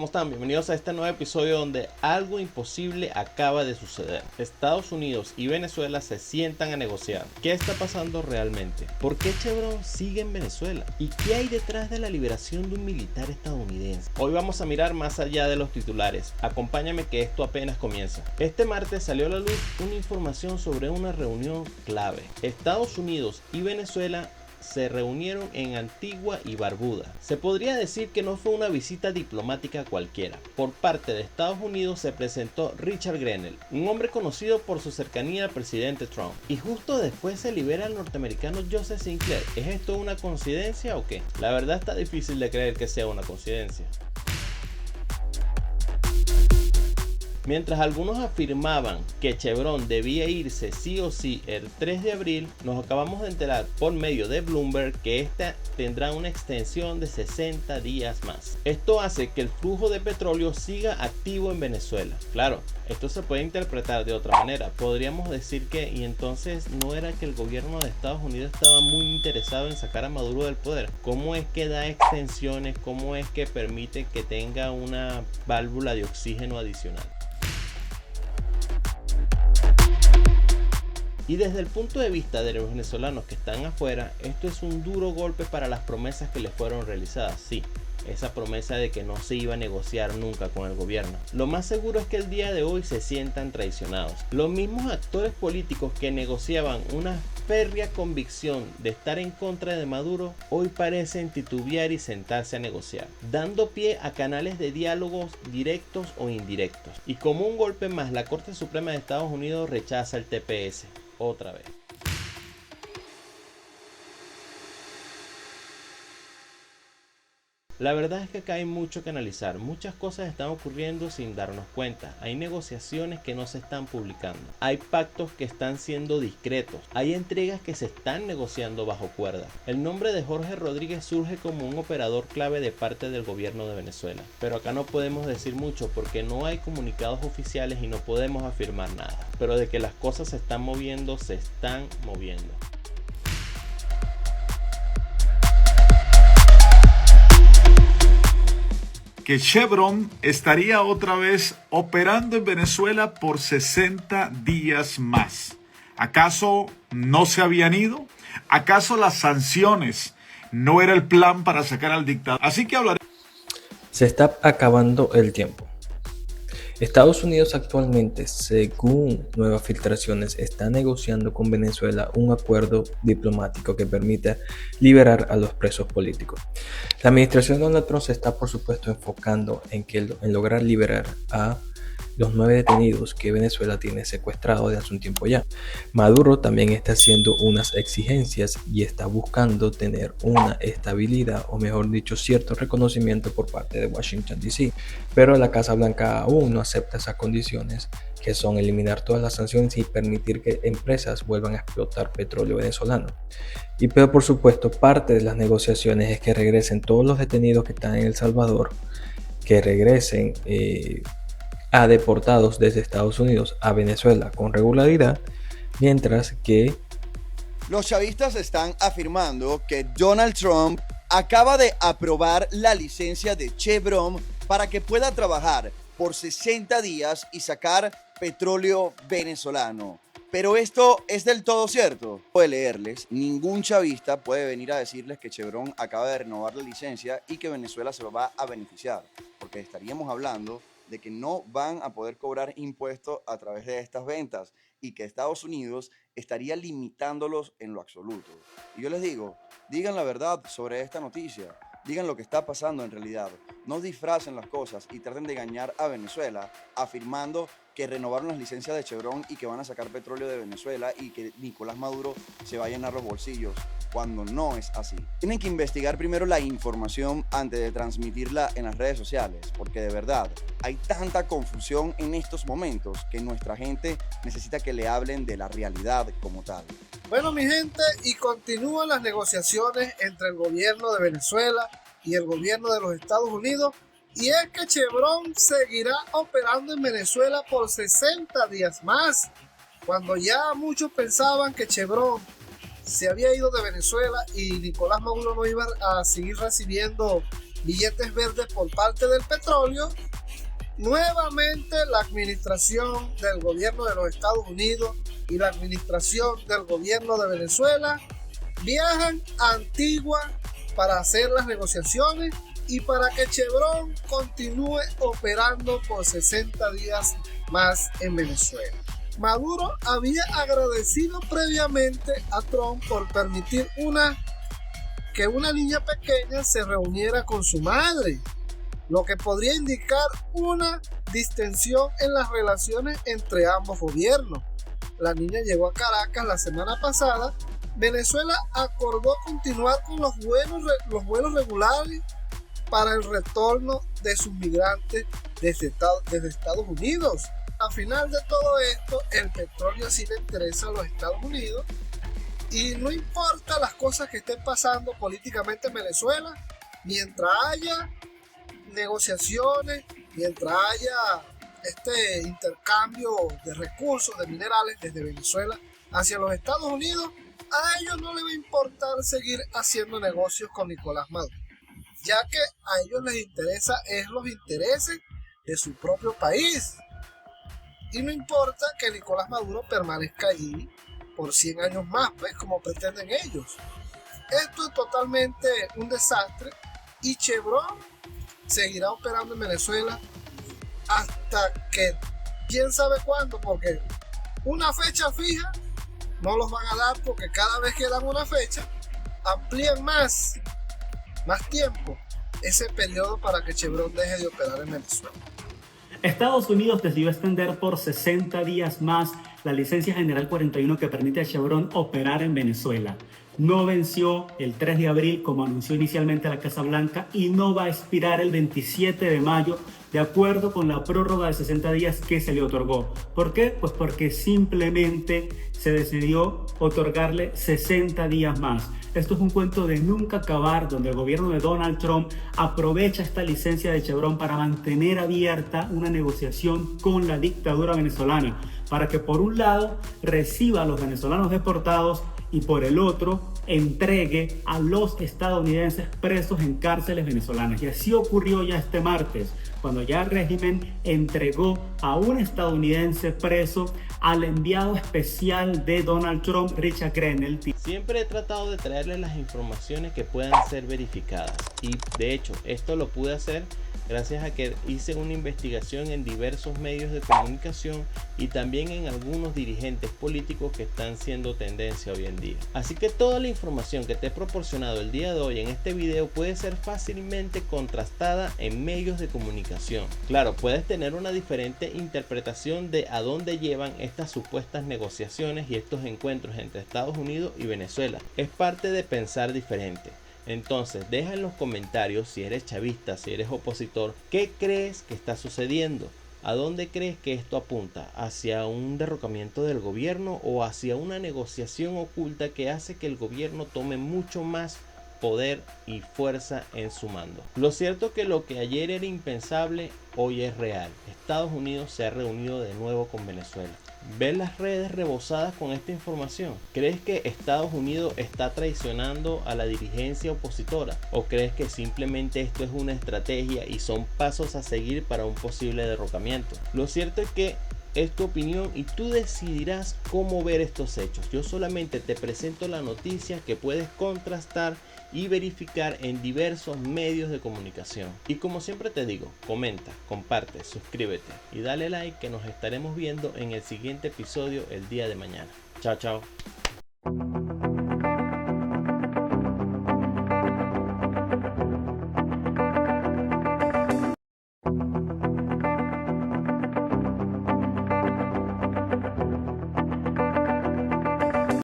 ¿cómo están? Bienvenidos a este nuevo episodio donde algo imposible acaba de suceder. Estados Unidos y Venezuela se sientan a negociar. ¿Qué está pasando realmente? ¿Por qué Chevron sigue en Venezuela? ¿Y qué hay detrás de la liberación de un militar estadounidense? Hoy vamos a mirar más allá de los titulares. Acompáñame que esto apenas comienza. Este martes salió a la luz una información sobre una reunión clave. Estados Unidos y Venezuela se reunieron en Antigua y Barbuda. Se podría decir que no fue una visita diplomática cualquiera. Por parte de Estados Unidos se presentó Richard Grenell, un hombre conocido por su cercanía al presidente Trump. Y justo después se libera al norteamericano Joseph Sinclair. ¿Es esto una coincidencia o qué? La verdad está difícil de creer que sea una coincidencia. Mientras algunos afirmaban que Chevron debía irse sí o sí el 3 de abril, nos acabamos de enterar por medio de Bloomberg que esta tendrá una extensión de 60 días más. Esto hace que el flujo de petróleo siga activo en Venezuela. Claro, esto se puede interpretar de otra manera. Podríamos decir que, y entonces no era que el gobierno de Estados Unidos estaba muy interesado en sacar a Maduro del poder. ¿Cómo es que da extensiones? ¿Cómo es que permite que tenga una válvula de oxígeno adicional? Y desde el punto de vista de los venezolanos que están afuera, esto es un duro golpe para las promesas que les fueron realizadas. Sí, esa promesa de que no se iba a negociar nunca con el gobierno. Lo más seguro es que el día de hoy se sientan traicionados. Los mismos actores políticos que negociaban una férrea convicción de estar en contra de Maduro, hoy parecen titubear y sentarse a negociar, dando pie a canales de diálogos directos o indirectos. Y como un golpe más, la Corte Suprema de Estados Unidos rechaza el TPS. Otra vez. La verdad es que acá hay mucho que analizar, muchas cosas están ocurriendo sin darnos cuenta, hay negociaciones que no se están publicando, hay pactos que están siendo discretos, hay entregas que se están negociando bajo cuerda. El nombre de Jorge Rodríguez surge como un operador clave de parte del gobierno de Venezuela, pero acá no podemos decir mucho porque no hay comunicados oficiales y no podemos afirmar nada, pero de que las cosas se están moviendo, se están moviendo. Que Chevron estaría otra vez operando en Venezuela por 60 días más. ¿Acaso no se habían ido? ¿Acaso las sanciones no era el plan para sacar al dictador? Así que hablaré. Se está acabando el tiempo. Estados Unidos actualmente, según nuevas filtraciones, está negociando con Venezuela un acuerdo diplomático que permita liberar a los presos políticos. La administración de Donald Trump se está, por supuesto, enfocando en lograr liberar a los 9 detenidos que Venezuela tiene secuestrados de hace un tiempo ya. Maduro también está haciendo unas exigencias y está buscando tener una estabilidad, o mejor dicho, cierto reconocimiento por parte de Washington DC. Pero la Casa Blanca aún no acepta esas condiciones, que son eliminar todas las sanciones y permitir que empresas vuelvan a explotar petróleo venezolano. Y pero por supuesto, parte de las negociaciones es que regresen todos los detenidos que están en El Salvador, que regresen a deportados desde Estados Unidos a Venezuela con regularidad, mientras que los chavistas están afirmando que Donald Trump acaba de aprobar la licencia de Chevron para que pueda trabajar por 60 días y sacar petróleo venezolano. Pero esto es del todo cierto. Puede leerles, ningún chavista puede venir a decirles que Chevron acaba de renovar la licencia y que Venezuela se va a beneficiar, porque estaríamos hablando de que no van a poder cobrar impuestos a través de estas ventas y que Estados Unidos estaría limitándolos en lo absoluto. Y yo les digo, digan la verdad sobre esta noticia, digan lo que está pasando en realidad, no disfracen las cosas y traten de engañar a Venezuela afirmando que renovaron las licencias de Chevron y que van a sacar petróleo de Venezuela y que Nicolás Maduro se va a llenar los bolsillos, cuando no es así. Tienen que investigar primero la información antes de transmitirla en las redes sociales, porque de verdad hay tanta confusión en estos momentos que nuestra gente necesita que le hablen de la realidad como tal. Bueno, mi gente, y continúan las negociaciones entre el gobierno de Venezuela y el gobierno de los Estados Unidos, y es que Chevron seguirá operando en Venezuela por 60 días más, cuando ya muchos pensaban que Chevron se había ido de Venezuela y Nicolás Maduro no iba a seguir recibiendo billetes verdes por parte del petróleo, nuevamente la administración del gobierno de los Estados Unidos y la administración del gobierno de Venezuela viajan a Antigua para hacer las negociaciones y para que Chevron continúe operando por 60 días más en Venezuela. Maduro había agradecido previamente a Trump por permitir que una niña pequeña se reuniera con su madre, lo que podría indicar una distensión en las relaciones entre ambos gobiernos. La niña llegó a Caracas la semana pasada. Venezuela acordó continuar con los vuelos regulares para el retorno de sus migrantes desde Estados Unidos. Al final de todo esto, el petróleo sí le interesa a los Estados Unidos y no importa las cosas que estén pasando políticamente en Venezuela, mientras haya negociaciones, mientras haya este intercambio de recursos, de minerales desde Venezuela hacia los Estados Unidos, a ellos no les va a importar seguir haciendo negocios con Nicolás Maduro, ya que a ellos les interesa los intereses de su propio país. Y no importa que Nicolás Maduro permanezca allí por 100 años más, pues como pretenden ellos. Esto es totalmente un desastre y Chevron seguirá operando en Venezuela hasta que quién sabe cuándo, porque una fecha fija no los van a dar, porque cada vez que dan una fecha amplían más tiempo ese periodo para que Chevron deje de operar en Venezuela. Estados Unidos decidió extender por 60 días más la licencia general 41 que permite a Chevron operar en Venezuela. No venció el 3 de abril como anunció inicialmente la Casa Blanca y no va a expirar el 27 de mayo de acuerdo con la prórroga de 60 días que se le otorgó. ¿Por qué? Pues porque simplemente se decidió otorgarle 60 días más. Esto es un cuento de nunca acabar, donde el gobierno de Donald Trump aprovecha esta licencia de Chevron para mantener abierta una negociación con la dictadura venezolana, para que por un lado reciba a los venezolanos deportados y por el otro entregue a los estadounidenses presos en cárceles venezolanas. Y así ocurrió ya este martes, cuando ya el régimen entregó a un estadounidense preso al enviado especial de Donald Trump, Richard Grenell. Siempre he tratado de traerles las informaciones que puedan ser verificadas y de hecho esto lo pude hacer gracias a que hice una investigación en diversos medios de comunicación y también en algunos dirigentes políticos que están siendo tendencia hoy en día. Así que toda la información que te he proporcionado el día de hoy en este video puede ser fácilmente contrastada en medios de comunicación. Claro, puedes tener una diferente interpretación de a dónde llevan estas supuestas negociaciones y estos encuentros entre Estados Unidos y Venezuela. Es parte de pensar diferente. Entonces deja en los comentarios si eres chavista, si eres opositor, ¿qué crees que está sucediendo? ¿A dónde crees que esto apunta? ¿Hacia un derrocamiento del gobierno o hacia una negociación oculta que hace que el gobierno tome mucho más poder y fuerza en su mando? Lo cierto es que lo que ayer era impensable hoy es real. Estados Unidos se ha reunido de nuevo con Venezuela. ¿Ves las redes rebosadas con esta información? ¿Crees que Estados Unidos está traicionando a la dirigencia opositora? ¿O crees que simplemente esto es una estrategia y son pasos a seguir para un posible derrocamiento? Lo cierto es que es tu opinión y tú decidirás cómo ver estos hechos. Yo solamente te presento la noticia que puedes contrastar y verificar en diversos medios de comunicación. Y como siempre te digo, comenta, comparte, suscríbete y dale like, que nos estaremos viendo en el siguiente episodio el día de mañana. Chao, chao.